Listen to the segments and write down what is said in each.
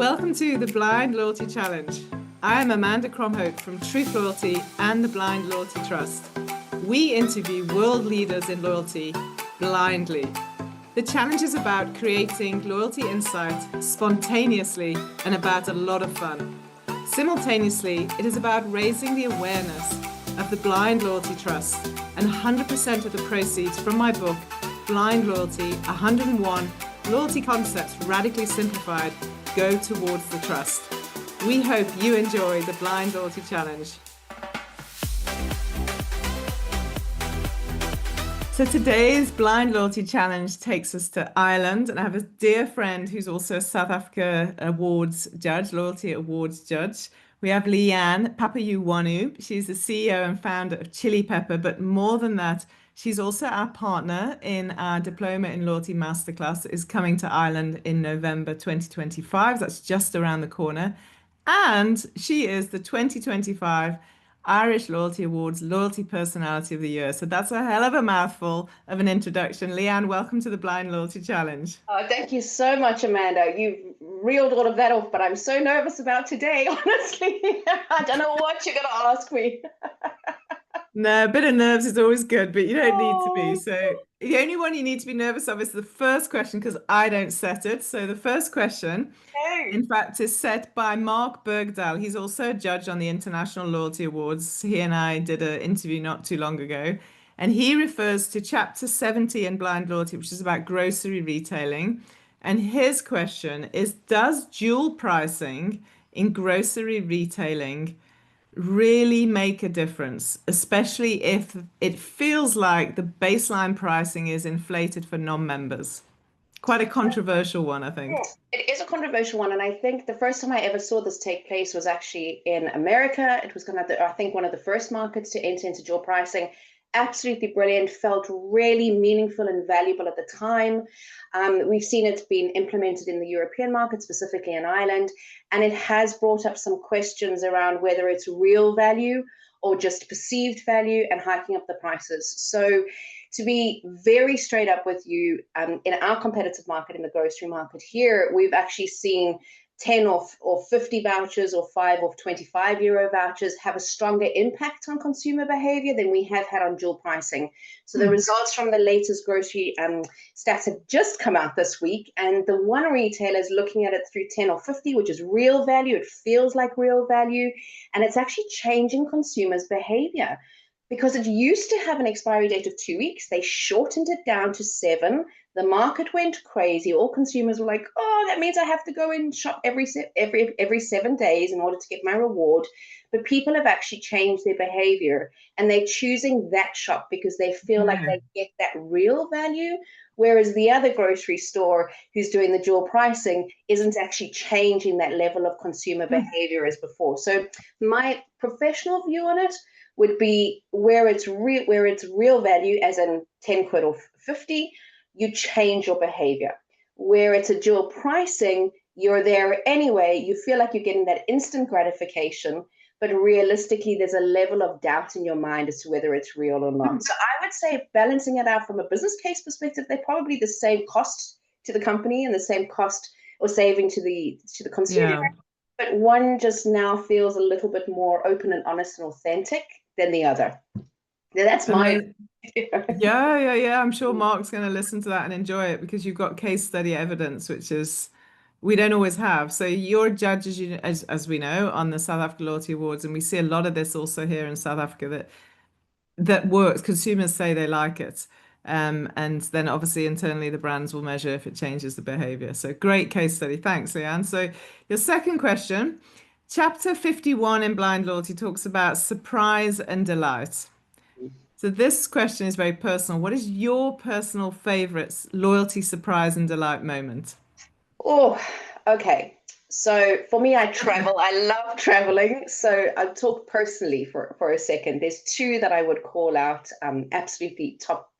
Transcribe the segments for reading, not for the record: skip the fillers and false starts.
Welcome to the Blind Loyalty Challenge. I am Amanda Cromhope from Truth Loyalty and the Blind Loyalty Trust. We interview world leaders in loyalty blindly. The challenge is about creating loyalty insight spontaneously and about a lot of fun. Simultaneously, it is about raising the awareness of the Blind Loyalty Trust, and 100% of the proceeds from my book, Blind Loyalty, 101 Loyalty Concepts Radically Simplified, go towards the trust. We hope you enjoy the Blind Loyalty Challenge. So today's Blind Loyalty Challenge takes us to Ireland, and I have a dear friend who's also a South Africa Awards judge, Loyalty Awards judge. We have Leanne, Papaioannou. She's the CEO and founder of Chili Pepper, but more than that, she's also our partner in our Diploma in Loyalty Masterclass that is coming to Ireland in November 2025. That's just around the corner. And she is the 2025 Irish Loyalty Awards Loyalty Personality of the Year. So that's a hell of a mouthful of an introduction. Leanne, welcome to the Blind Loyalty Challenge. Oh, thank you so much, Amanda. You've reeled all of that off, but I'm so nervous about today, honestly. I don't know what you're going to ask me. No, a bit of nerves is always good, but you don't need to be. Oh, So the only one you need to be nervous of is the first question, because I don't set it. So the first question, okay. in fact, is set by Mark Bergdahl. He's also a judge on the International Loyalty Awards. He and I did an interview not too long ago, and he refers to chapter 70 in Blind Loyalty, which is about grocery retailing. And his question is, does dual pricing in grocery retailing really make a difference, especially if it feels like the baseline pricing is inflated for non-members? Quite a controversial one, I think. It is a controversial one, and I think the first time I ever saw this take place was actually in America. It was I think, one of the first markets to enter into dual pricing. Absolutely brilliant, felt really meaningful and valuable at the time. We've seen it being implemented in the European market, specifically in Ireland, and it has brought up some questions around whether it's real value or just perceived value and hiking up the prices. So to be very straight up with you, in our competitive market, in the grocery market here, we've actually seen 10 or 50 vouchers or 5 or 25 euro vouchers have a stronger impact on consumer behavior than we have had on dual pricing. So the results from the latest grocery stats have just come out this week, and the one retailer is looking at it through 10 or 50, which is real value. It feels like real value, and it's actually changing consumers' behavior. Because it used to have an expiry date of 2 weeks, they shortened it down to 7. The market went crazy. All consumers were like, "Oh, that means I have to go and shop every 7 days in order to get my reward." But people have actually changed their behavior, and they're choosing that shop because they feel like Yeah. they get that real value. Whereas the other grocery store who's doing the dual pricing isn't actually changing that level of consumer behavior as before. So my professional view on it would be where it's real value, as in 10 quid or 50, you change your behavior. Where it's a dual pricing, you're there anyway, you feel like you're getting that instant gratification, but realistically there's a level of doubt in your mind as to whether it's real or not. So I would say, balancing it out from a business case perspective, they're probably the same cost to the company and the same cost or saving to the consumer, Yeah. but one just now feels a little bit more open and honest and authentic than the other. Now, that's my Yeah. I'm sure Mark's going to listen to that and enjoy it, because you've got case study evidence, which is we don't always have. So you're a judge, as we know, on the South Africa Loyalty Awards, and we see a lot of this also here in South Africa that works. Consumers say they like it. And then obviously internally the brands will measure if it changes the behavior. So great case study. Thanks, Leanne. So your second question, chapter 51 in Blind Loyalty talks about surprise and delight. So this question is very personal. What is your personal favorite loyalty surprise and delight moment? Oh, okay. So for me, I travel. I love traveling. So I'll talk personally for a second. There's two that I would call out, absolutely top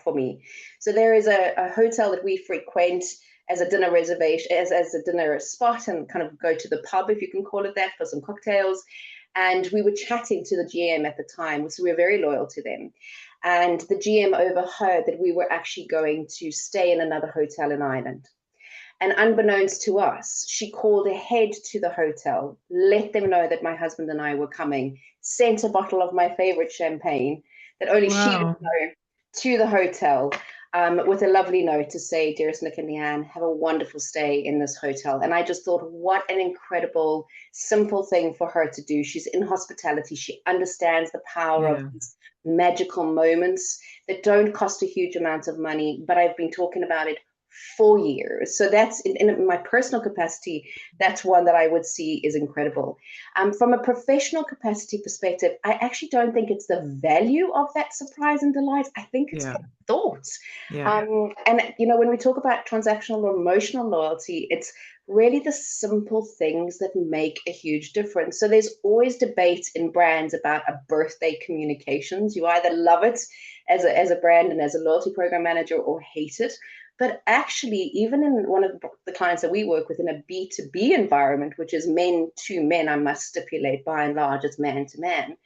for me. So there is a hotel that we frequent as a dinner reservation, as a dinner spot, and kind of go to the pub, if you can call it that, for some cocktails. And we were chatting to the GM at the time, so we were very loyal to them. And the GM overheard that we were actually going to stay in another hotel in Ireland. And unbeknownst to us, she called ahead to the hotel, let them know that my husband and I were coming, sent a bottle of my favorite champagne that only she would Wow. know to the hotel, with a lovely note to say, dearest Nick and Leanne, have a wonderful stay in this hotel. And I just thought, what an incredible, simple thing for her to do. She's in hospitality. She understands the power of Yeah. these magical moments that don't cost a huge amount of money, but I've been talking about it for years. So that's in my personal capacity, that's one that I would see is incredible. From a professional capacity perspective, I actually don't think it's the value of that surprise and delight. I think it's Yeah. the thoughts. Yeah. And when we talk about transactional or emotional loyalty, it's really the simple things that make a huge difference. So there's always debate in brands about a birthday communications. You either love it as a brand and as a loyalty program manager or hate it. But actually, even in one of the clients that we work with in a B2B environment, which is men to men, I must stipulate by and large, it's man to man,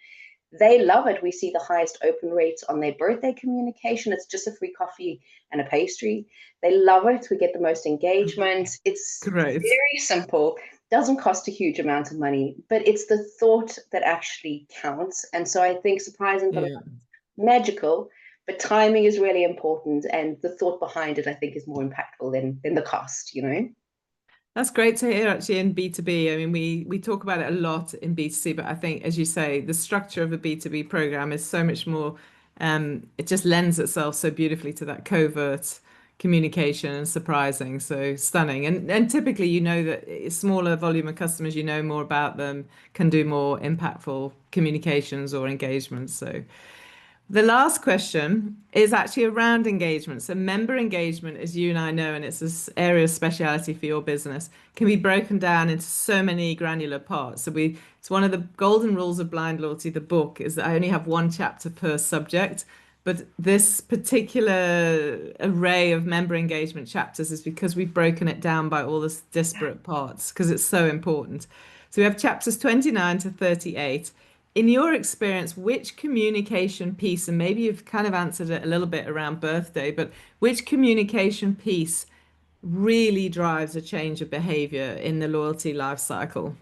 they love it. We see the highest open rates on their birthday communication. It's just a free coffee and a pastry. They love it. We get the most engagement. It's Great. very simple, doesn't cost a huge amount of money, but it's the thought that actually counts. And so I think surprise and Yeah. magical, but timing is really important, and the thought behind it, I think, is more impactful than the cost. That's great to hear actually in B2B. I mean, we talk about it a lot in B2C, but I think, as you say, the structure of a B2B program is so much more, it just lends itself so beautifully to that covert communication and surprising, so stunning. And typically, you know that smaller volume of customers, you know more about them, can do more impactful communications or engagements. So the last question is actually around engagement. So member engagement, as you and I know, and it's this area of speciality for your business, can be broken down into so many granular parts. It's one of the golden rules of blind loyalty, the book, is that I only have one chapter per subject. But this particular array of member engagement chapters is because we've broken it down by all the disparate parts, because it's so important. So we have chapters 29 to 38. In your experience, which communication piece, and maybe you've kind of answered it a little bit around birthday, but which communication piece really drives a change of behavior in the loyalty life cycle?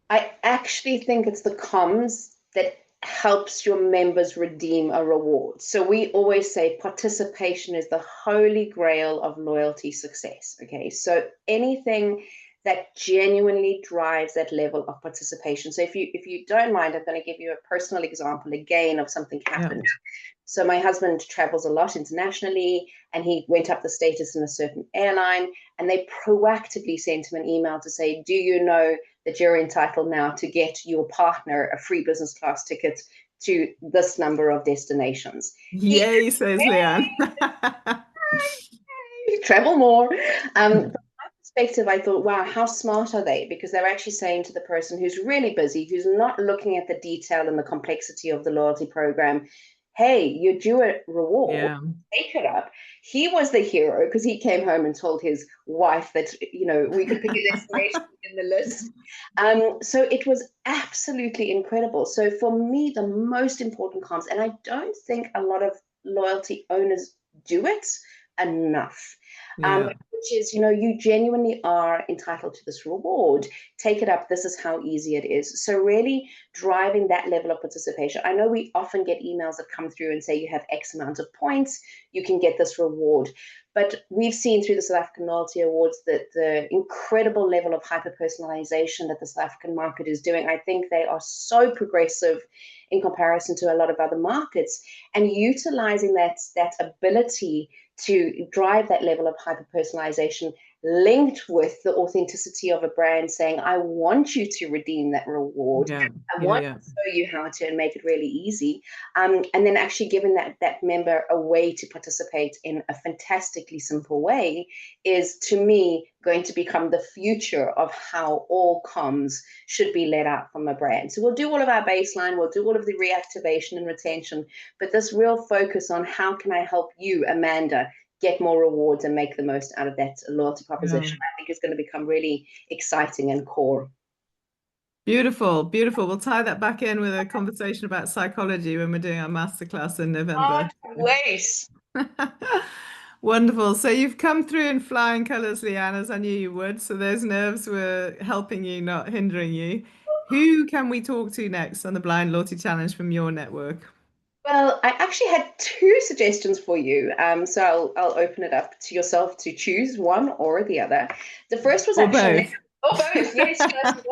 I actually think it's the comms that helps your members redeem a reward. So we always say participation is the holy grail of loyalty success. Okay. So anything that genuinely drives that level of participation. So if you don't mind, I'm going to give you a personal example again of something Yeah. happened. So my husband travels a lot internationally, and he went up the status in a certain airline, and they proactively sent him an email to say, do you know that you're entitled now to get your partner a free business class ticket to this number of destinations? He Yay, says Leanne. travel more. From my perspective, I thought, wow, how smart are they? Because they're actually saying to the person who's really busy, who's not looking at the detail and the complexity of the loyalty program, hey, you're due a reward. Yeah. Take it up. He was the hero because he came home and told his wife that, we could pick a destination in the list. So it was absolutely incredible. So for me, the most important comms, and I don't think a lot of loyalty owners do it enough. Yeah. Which is, you genuinely are entitled to this reward. Take it up. This is how easy it is. So, really driving that level of participation. I know we often get emails that come through and say you have X amount of points, you can get this reward. But we've seen through the South African Loyalty Awards that the incredible level of hyper personalization that the South African market is doing. I think they are so progressive in comparison to a lot of other markets, and utilizing that ability to drive that level of hyper personalization linked with the authenticity of a brand saying, I want you to redeem that reward. Yeah. I Yeah. want Yeah. to show you how to and make it really easy. And then actually giving that member a way to participate in a fantastically simple way is, to me, going to become the future of how all comms should be let out from a brand. So we'll do all of our baseline, we'll do all of the reactivation and retention, but this real focus on how can I help you, Amanda, get more rewards and make the most out of that loyalty Yeah. proposition, I think is going to become really exciting and core. Beautiful, beautiful. We'll tie that back in with a conversation about psychology when we're doing our masterclass in November. Can't wait. Wonderful. So you've come through in flying colors, Leanne, as I knew you would. So those nerves were helping you, not hindering you. Who can we talk to next on the Blind Loyalty Challenge from your network? Well, I actually had two suggestions for you. So I'll open it up to yourself to choose one or the other. The first was Or actually Nick. both? Oh, both. Yes, yes.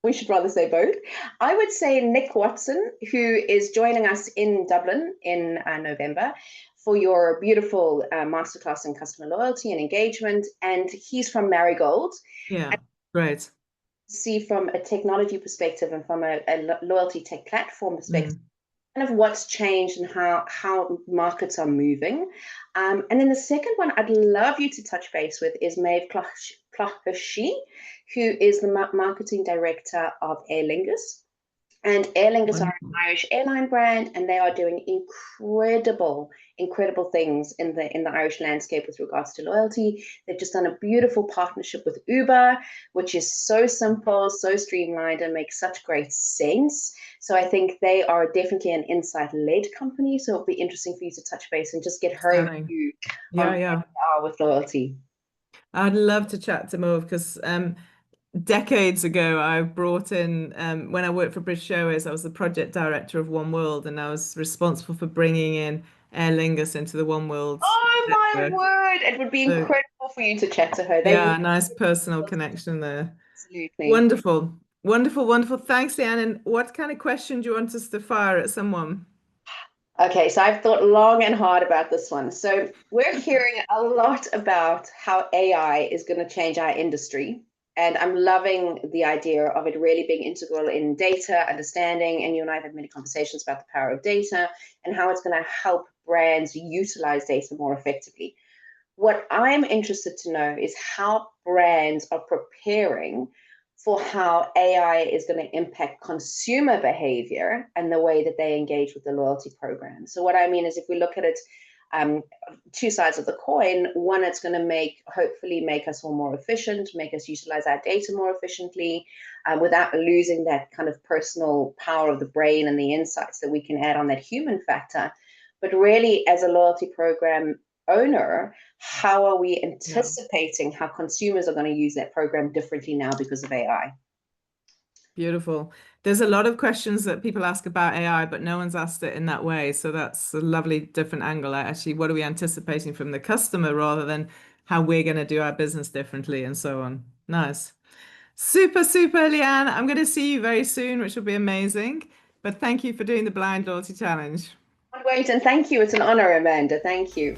We should rather say both. I would say Nick Watson, who is joining us in Dublin in November for your beautiful masterclass in customer loyalty and engagement. And he's from Marigold. Yeah, great. See from a technology perspective and from a loyalty tech platform perspective Mm. kind of what's changed and how markets are moving. And then the second one I'd love you to touch base with is Maeve Cloughy, who is the marketing director of Aer Lingus. And Aer Lingus are Wonderful. an Irish airline brand, and they are doing incredible things in the Irish landscape with regards to loyalty. They've just done a beautiful partnership with Uber, which is so simple, so streamlined, and makes such great sense. So I think they are definitely an insight-led company. So it'll be interesting for you to touch base and just get her Stunning. view on Yeah, where yeah. they are with loyalty. I'd love to chat to more because decades ago, I brought in, when I worked for British Airways, I was the project director of One World, and I was responsible for bringing in Aer Lingus into the One World Oh my network. word! It would be So, incredible for you to chat to her. They yeah, really nice personal connection there. absolutely. Wonderful. Wonderful, wonderful. Thanks, Leanne. And what kind of question do you want us to fire at someone? Okay, so I've thought long and hard about this one. So we're hearing a lot about how AI is going to change our industry. And I'm loving the idea of it really being integral in data understanding. And you and I have had many conversations about the power of data and how it's going to help brands utilize data more effectively. What I'm interested to know is how brands are preparing for how AI is going to impact consumer behavior and the way that they engage with the loyalty program. So, what I mean is, if we look at it, um, two sides of the coin. One, it's going to hopefully make us all more efficient, make us utilize our data more efficiently, without losing that kind of personal power of the brain and the insights that we can add on that human factor. But really, as a loyalty program owner, how are we Yeah. anticipating how consumers are going to use that program differently now because of AI? Beautiful. There's a lot of questions that people ask about AI, but no one's asked it in that way. So that's a lovely different angle. Actually, what are we anticipating from the customer rather than how we're going to do our business differently and so on. Nice. Super, super, Leanne. I'm going to see you very soon, which will be amazing. But thank you for doing the Blind Loyalty Challenge. Wait, and thank you. It's an honor, Amanda. Thank you.